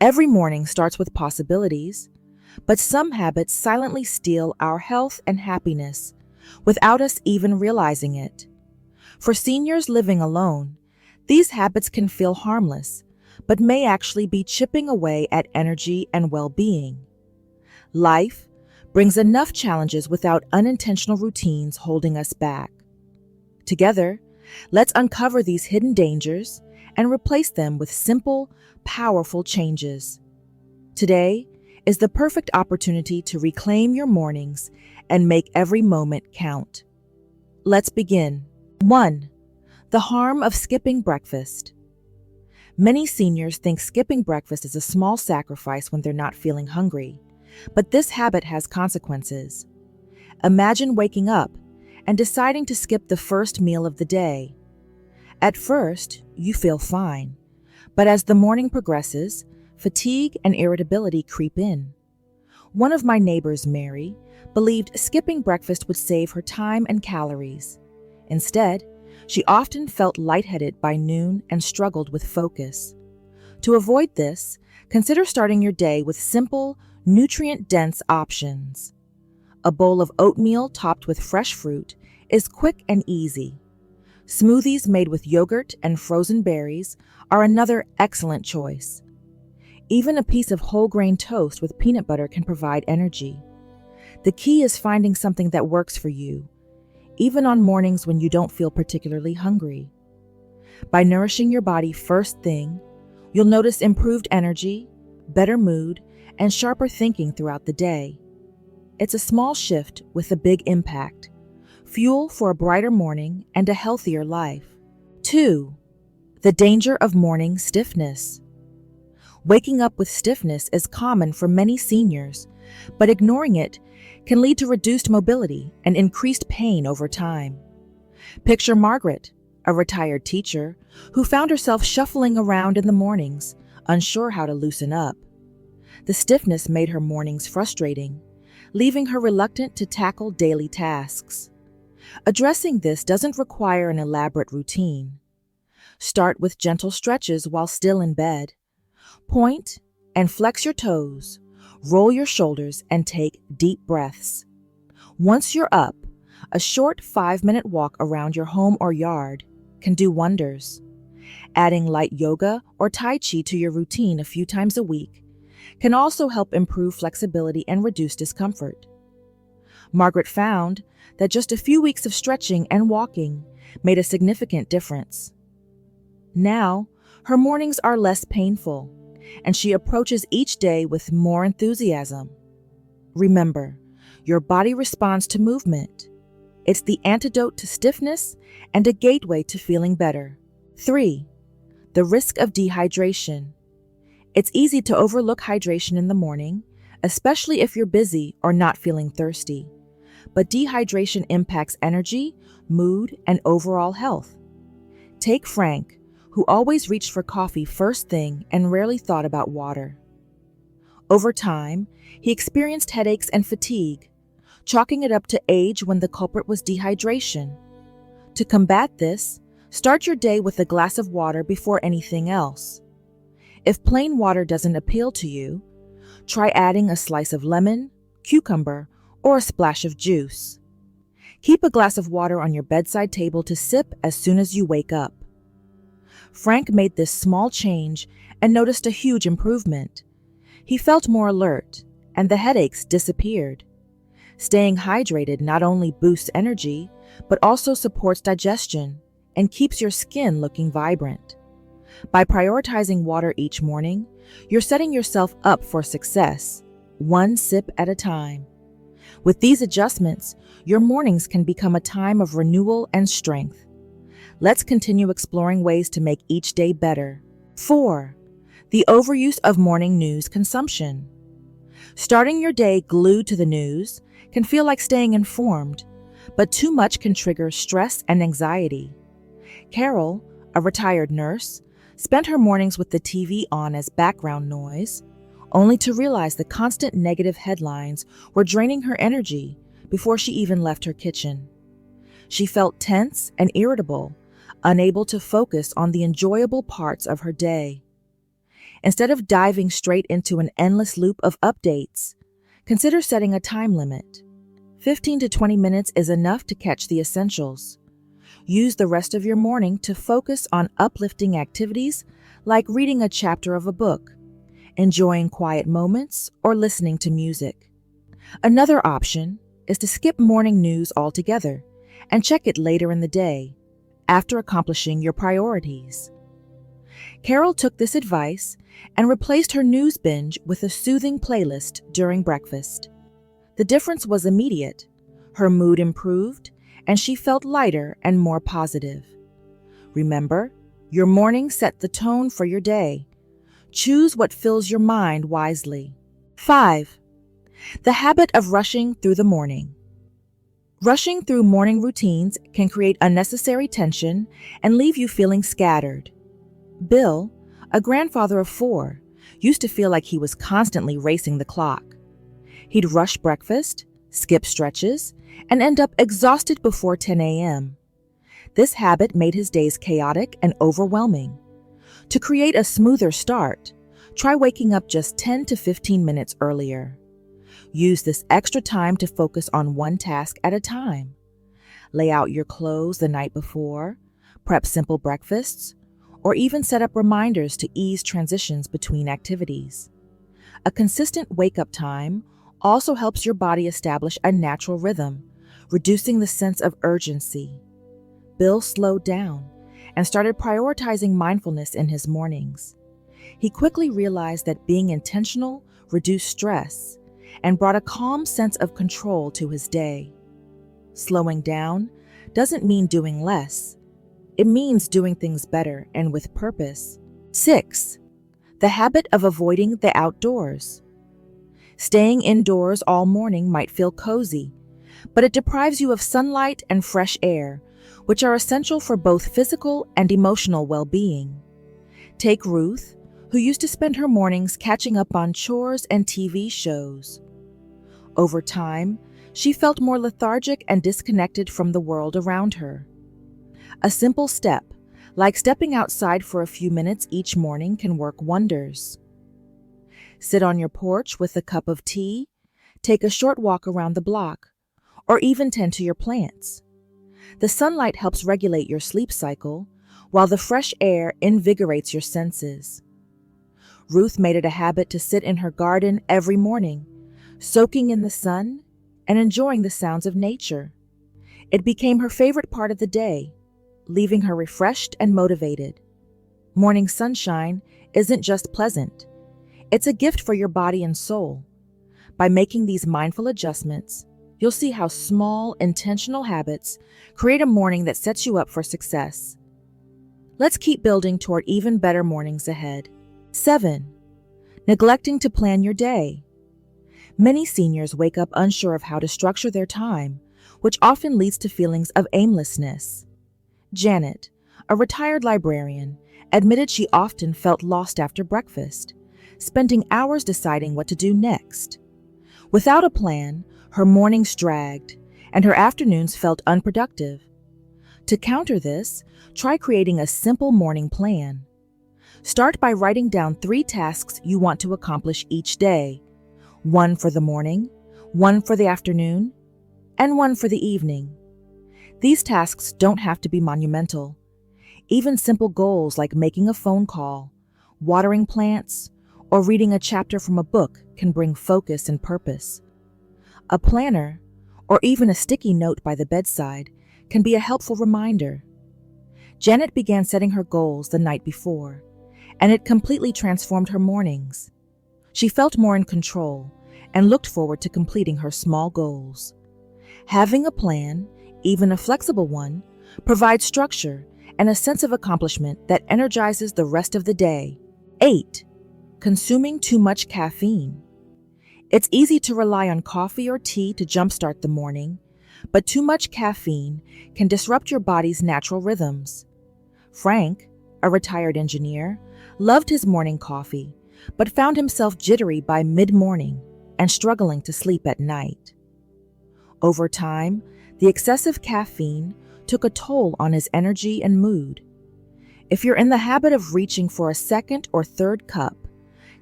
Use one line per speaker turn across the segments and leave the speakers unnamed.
Every morning starts with possibilities, but some habits silently steal our health and happiness without us even realizing it. For seniors living alone, these habits can feel harmless, but may actually be chipping away at energy and well-being. Life brings enough challenges without unintentional routines holding us back. Together, let's uncover these hidden dangers and replace them with simple, powerful changes. Today is the perfect opportunity to reclaim your mornings and make every moment count. Let's begin. 1. The harm of skipping breakfast. Many seniors think skipping breakfast is a small sacrifice when they're not feeling hungry, but this habit has consequences. Imagine waking up and deciding to skip the first meal of the day. At first, you feel fine, but as the morning progresses, fatigue and irritability creep in. One of my neighbors, Mary, believed skipping breakfast would save her time and calories. Instead, she often felt lightheaded by noon and struggled with focus. To avoid this, consider starting your day with simple, nutrient-dense options. A bowl of oatmeal topped with fresh fruit is quick and easy. Smoothies made with yogurt and frozen berries are another excellent choice. Even a piece of whole grain toast with peanut butter can provide energy. The key is finding something that works for you, even on mornings when you don't feel particularly hungry. By nourishing your body first thing, you'll notice improved energy, better mood, and sharper thinking throughout the day. It's a small shift with a big impact. Fuel for a brighter morning and a healthier life. 2. The danger of morning stiffness. Waking up with stiffness is common for many seniors, but ignoring it can lead to reduced mobility and increased pain over time. Picture Margaret, a retired teacher, who found herself shuffling around in the mornings, unsure how to loosen up. The stiffness made her mornings frustrating, leaving her reluctant to tackle daily tasks. Addressing this doesn't require an elaborate routine. Start with gentle stretches while still in bed. Point and flex your toes, roll your shoulders, and take deep breaths. Once you're up, a short 5-minute walk around your home or yard can do wonders. Adding light yoga or Tai Chi to your routine a few times a week can also help improve flexibility and reduce discomfort. Margaret found that just a few weeks of stretching and walking made a significant difference. Now, her mornings are less painful, and she approaches each day with more enthusiasm. Remember, your body responds to movement. It's the antidote to stiffness and a gateway to feeling better. 3. The risk of dehydration. It's easy to overlook hydration in the morning, especially if you're busy or not feeling thirsty. But dehydration impacts energy, mood, and overall health. Take Frank, who always reached for coffee first thing and rarely thought about water. Over time, he experienced headaches and fatigue, chalking it up to age when the culprit was dehydration. To combat this, start your day with a glass of water before anything else. If plain water doesn't appeal to you, try adding a slice of lemon, cucumber, or a splash of juice. Keep a glass of water on your bedside table to sip as soon as you wake up. Frank made this small change and noticed a huge improvement. He felt more alert, and the headaches disappeared. Staying hydrated not only boosts energy, but also supports digestion and keeps your skin looking vibrant. By prioritizing water each morning, you're setting yourself up for success, one sip at a time. With these adjustments, your mornings can become a time of renewal and strength. Let's continue exploring ways to make each day better. 4. The overuse of morning news consumption. Starting your day glued to the news can feel like staying informed, but too much can trigger stress and anxiety. Carol, a retired nurse, spent her mornings with the TV on as background noise, only to realize the constant negative headlines were draining her energy before she even left her kitchen. She felt tense and irritable, unable to focus on the enjoyable parts of her day. Instead of diving straight into an endless loop of updates, consider setting a time limit. 15 to 20 minutes is enough to catch the essentials. Use the rest of your morning to focus on uplifting activities like reading a chapter of a book, enjoying quiet moments, or listening to music. Another option is to skip morning news altogether and check it later in the day, after accomplishing your priorities. Carol took this advice and replaced her news binge with a soothing playlist during breakfast. The difference was immediate. Her mood improved, and she felt lighter and more positive. Remember, your morning set the tone for your day. Choose what fills your mind wisely. 5. The habit of rushing through the morning. Rushing through morning routines can create unnecessary tension and leave you feeling scattered. Bill, a grandfather of 4, used to feel like he was constantly racing the clock. He'd rush breakfast, skip stretches, and end up exhausted before 10 a.m. This habit made his days chaotic and overwhelming. To create a smoother start, try waking up just 10 to 15 minutes earlier. Use this extra time to focus on one task at a time. Lay out your clothes the night before, prep simple breakfasts, or even set up reminders to ease transitions between activities. A consistent wake-up time also helps your body establish a natural rhythm, reducing the sense of urgency. Bill slowed down and started prioritizing mindfulness in his mornings. He quickly realized that being intentional reduced stress and brought a calm sense of control to his day. Slowing down doesn't mean doing less. It means doing things better and with purpose. 6. The habit of avoiding the outdoors. Staying indoors all morning might feel cozy, but it deprives you of sunlight and fresh air, which are essential for both physical and emotional well-being. Take Ruth, who used to spend her mornings catching up on chores and TV shows. Over time, she felt more lethargic and disconnected from the world around her. A simple step, like stepping outside for a few minutes each morning, can work wonders. Sit on your porch with a cup of tea, take a short walk around the block, or even tend to your plants. The sunlight helps regulate your sleep cycle, while the fresh air invigorates your senses. Ruth made it a habit to sit in her garden every morning, soaking in the sun and enjoying the sounds of nature. It became her favorite part of the day, leaving her refreshed and motivated. Morning sunshine isn't just pleasant. It's a gift for your body and soul. By making these mindful adjustments, you'll see how small, intentional habits create a morning that sets you up for success. Let's keep building toward even better mornings ahead. 7. Neglecting to plan your day. Many seniors wake up unsure of how to structure their time, which often leads to feelings of aimlessness. Janet, a retired librarian, admitted she often felt lost after breakfast, spending hours deciding what to do next. Without a plan, her mornings dragged, and her afternoons felt unproductive. To counter this, try creating a simple morning plan. Start by writing down 3 tasks you want to accomplish each day: 1 for the morning, 1 for the afternoon, and 1 for the evening. These tasks don't have to be monumental. Even simple goals like making a phone call, watering plants, or reading a chapter from a book can bring focus and purpose. A planner, or even a sticky note by the bedside, can be a helpful reminder. Janet began setting her goals the night before, and it completely transformed her mornings. She felt more in control and looked forward to completing her small goals. Having a plan, even a flexible one, provides structure and a sense of accomplishment that energizes the rest of the day. 8. Consuming too much caffeine. It's easy to rely on coffee or tea to jumpstart the morning, but too much caffeine can disrupt your body's natural rhythms. Frank, a retired engineer, loved his morning coffee, but found himself jittery by mid-morning and struggling to sleep at night. Over time, the excessive caffeine took a toll on his energy and mood. If you're in the habit of reaching for a second or third cup,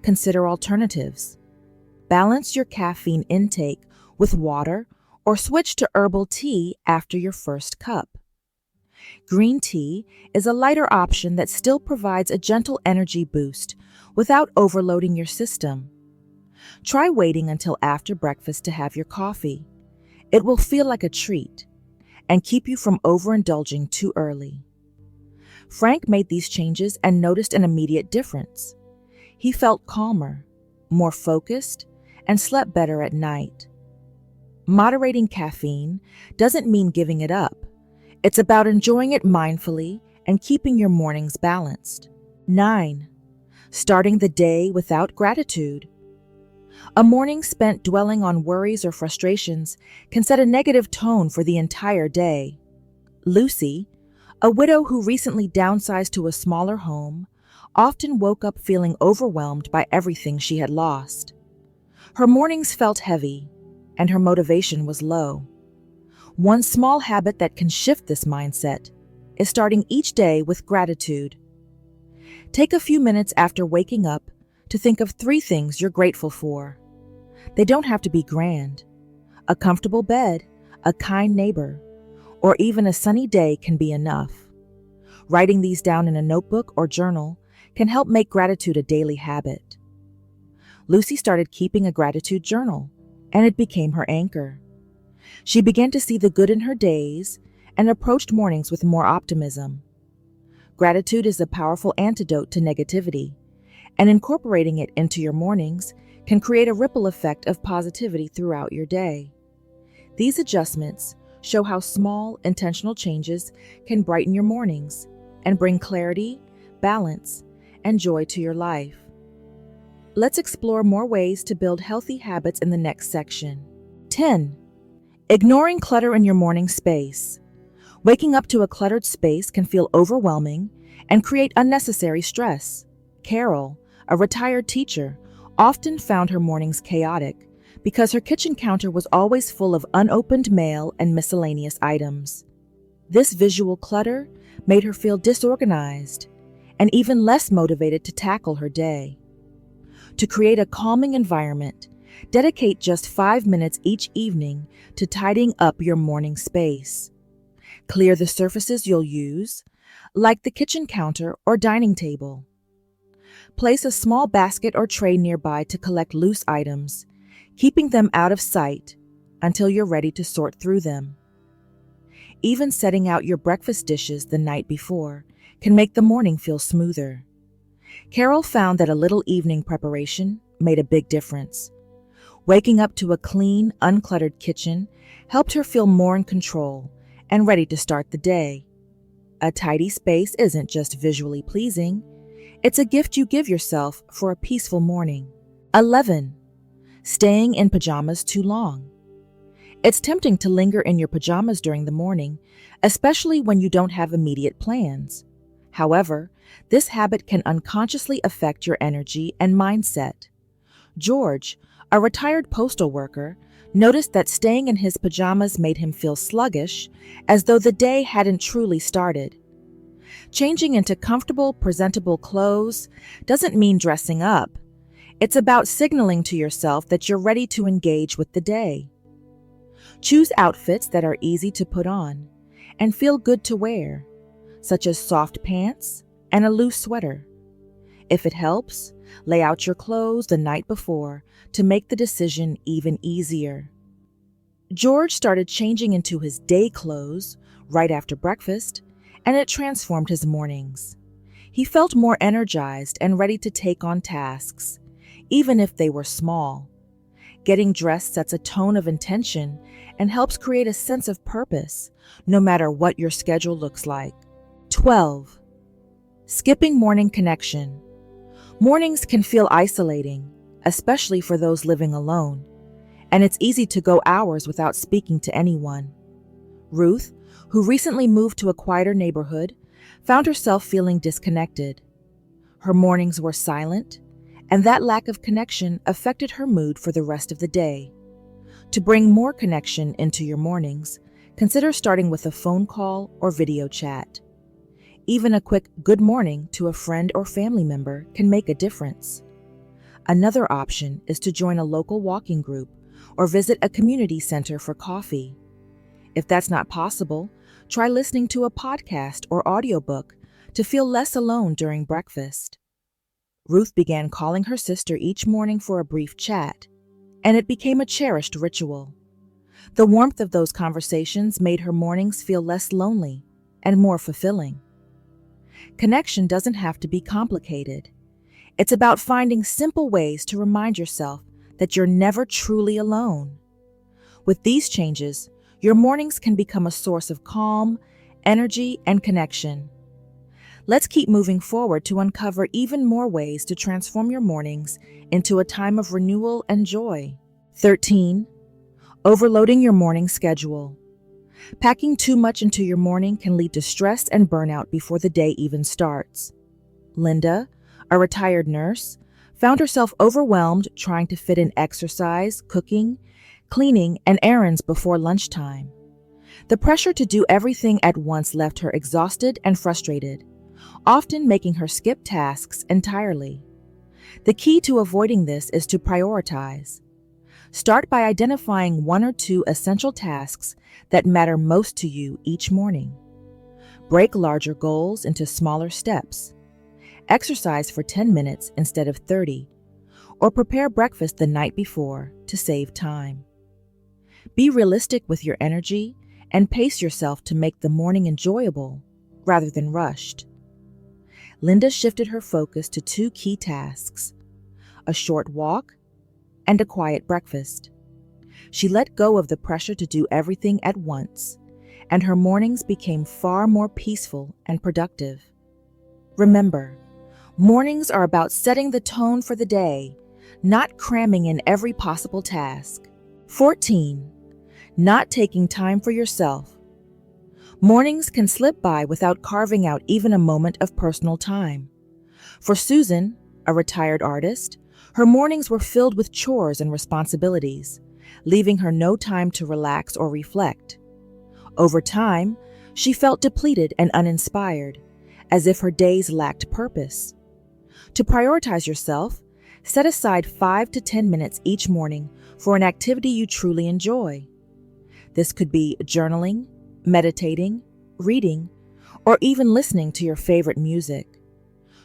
consider alternatives. Balance your caffeine intake with water or switch to herbal tea after your first cup. Green tea is a lighter option that still provides a gentle energy boost without overloading your system. Try waiting until after breakfast to have your coffee. It will feel like a treat and keep you from overindulging too early. Frank made these changes and noticed an immediate difference. He felt calmer, more focused, and slept better at night. Moderating caffeine doesn't mean giving it up. It's about enjoying it mindfully and keeping your mornings balanced. 9. Starting the day without gratitude. A morning spent dwelling on worries or frustrations can set a negative tone for the entire day. Lucy, a widow who recently downsized to a smaller home, often woke up feeling overwhelmed by everything she had lost. Her mornings felt heavy, and her motivation was low. One small habit that can shift this mindset is starting each day with gratitude. Take a few minutes after waking up to think of 3 things you're grateful for. They don't have to be grand. A comfortable bed, a kind neighbor, or even a sunny day can be enough. Writing these down in a notebook or journal can help make gratitude a daily habit. Lucy started keeping a gratitude journal, and it became her anchor. She began to see the good in her days and approached mornings with more optimism. Gratitude is a powerful antidote to negativity, and incorporating it into your mornings can create a ripple effect of positivity throughout your day. These adjustments show how small, intentional changes can brighten your mornings and bring clarity, balance, and joy to your life. Let's explore more ways to build healthy habits in the next section. 10. Ignoring clutter in your morning space. Waking up to a cluttered space can feel overwhelming and create unnecessary stress. Carol, a retired teacher, often found her mornings chaotic because her kitchen counter was always full of unopened mail and miscellaneous items. This visual clutter made her feel disorganized and even less motivated to tackle her day. To create a calming environment, dedicate just 5 minutes each evening to tidying up your morning space. Clear the surfaces you'll use, like the kitchen counter or dining table. Place a small basket or tray nearby to collect loose items, keeping them out of sight until you're ready to sort through them. Even setting out your breakfast dishes the night before can make the morning feel smoother. Carol found that a little evening preparation made a big difference. Waking up to a clean, uncluttered kitchen helped her feel more in control and ready to start the day. A tidy space isn't just visually pleasing, it's a gift you give yourself for a peaceful morning. 11. Staying in pajamas too long. It's tempting to linger in your pajamas during the morning, especially when you don't have immediate plans. However, this habit can unconsciously affect your energy and mindset. George, a retired postal worker, noticed that staying in his pajamas made him feel sluggish, as though the day hadn't truly started. Changing into comfortable, presentable clothes doesn't mean dressing up. It's about signaling to yourself that you're ready to engage with the day. Choose outfits that are easy to put on and feel good to wear, such as soft pants and a loose sweater. If it helps, lay out your clothes the night before to make the decision even easier. George started changing into his day clothes right after breakfast, and it transformed his mornings. He felt more energized and ready to take on tasks, even if they were small. Getting dressed sets a tone of intention and helps create a sense of purpose, no matter what your schedule looks like. 12. Skipping morning connection. Mornings can feel isolating, especially for those living alone, and it's easy to go hours without speaking to anyone. Ruth, who recently moved to a quieter neighborhood, found herself feeling disconnected. Her mornings were silent, and that lack of connection affected her mood for the rest of the day. To bring more connection into your mornings, consider starting with a phone call or video chat. Even a quick good morning to a friend or family member can make a difference. Another option is to join a local walking group or visit a community center for coffee. If that's not possible, try listening to a podcast or audiobook to feel less alone during breakfast. Ruth began calling her sister each morning for a brief chat, and it became a cherished ritual. The warmth of those conversations made her mornings feel less lonely and more fulfilling. Connection doesn't have to be complicated. It's about finding simple ways to remind yourself that you're never truly alone. With these changes, your mornings can become a source of calm, energy, and connection. Let's keep moving forward to uncover even more ways to transform your mornings into a time of renewal and joy. 13. Overloading your morning schedule. Packing too much into your morning can lead to stress and burnout before the day even starts. Linda, a retired nurse, found herself overwhelmed trying to fit in exercise, cooking, cleaning, and errands before lunchtime. The pressure to do everything at once left her exhausted and frustrated, often making her skip tasks entirely. The key to avoiding this is to prioritize. Start by identifying 1 or 2 essential tasks that matter most to you each morning. Break larger goals into smaller steps. Exercise for 10 minutes instead of 30, or prepare breakfast the night before to save time. Be realistic with your energy and pace yourself to make the morning enjoyable rather than rushed. Linda shifted her focus to 2 key tasks: a short walk and a quiet breakfast. She let go of the pressure to do everything at once, and her mornings became far more peaceful and productive. Remember, mornings are about setting the tone for the day, not cramming in every possible task. 14. Not taking time for yourself. Mornings can slip by without carving out even a moment of personal time. For Susan, a retired artist, her mornings were filled with chores and responsibilities, leaving her no time to relax or reflect. Over time, she felt depleted and uninspired, as if her days lacked purpose. To prioritize yourself, set aside 5 to 10 minutes each morning for an activity you truly enjoy. This could be journaling, meditating, reading, or even listening to your favorite music.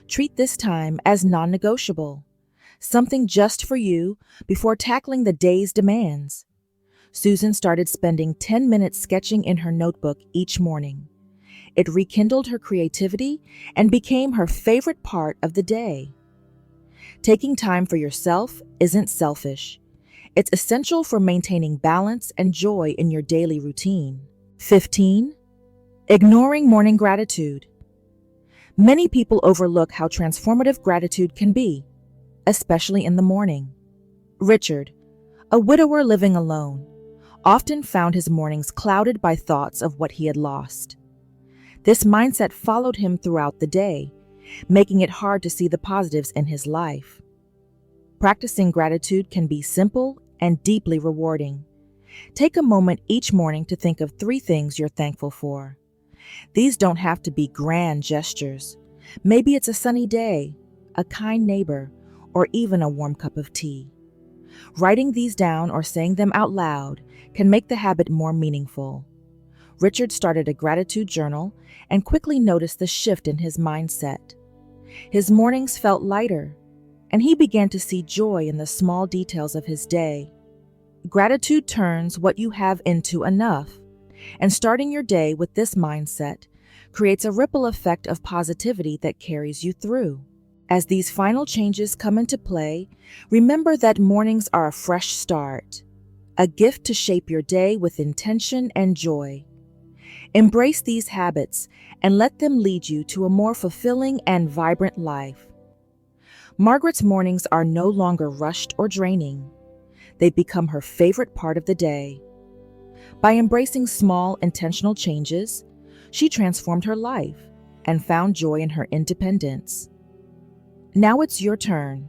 Treat this time as non-negotiable, something just for you before tackling the day's demands. Susan started spending 10 minutes sketching in her notebook each morning. It rekindled her creativity and became her favorite part of the day. Taking time for yourself isn't selfish. It's essential for maintaining balance and joy in your daily routine. 15. Ignoring morning gratitude. Many people overlook how transformative gratitude can be, especially in the morning. Richard, a widower living alone, often found his mornings clouded by thoughts of what he had lost. This mindset followed him throughout the day, making it hard to see the positives in his life. Practicing gratitude can be simple and deeply rewarding. Take a moment each morning to think of 3 things you're thankful for. These don't have to be grand gestures. Maybe it's a sunny day, a kind neighbor, or even a warm cup of tea. Writing these down or saying them out loud can make the habit more meaningful. Richard started a gratitude journal and quickly noticed the shift in his mindset. His mornings felt lighter, and he began to see joy in the small details of his day. Gratitude turns what you have into enough, and starting your day with this mindset creates a ripple effect of positivity that carries you through. As these final changes come into play, remember that mornings are a fresh start, a gift to shape your day with intention and joy. Embrace these habits and let them lead you to a more fulfilling and vibrant life. Margaret's mornings are no longer rushed or draining. They become her favorite part of the day. By embracing small, intentional changes, she transformed her life and found joy in her independence. Now it's your turn.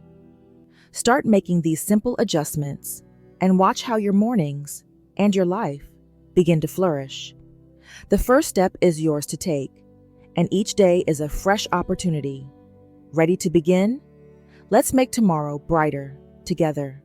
Start making these simple adjustments and watch how your mornings and your life begin to flourish. The first step is yours to take, and each day is a fresh opportunity. Ready to begin? Let's make tomorrow brighter together.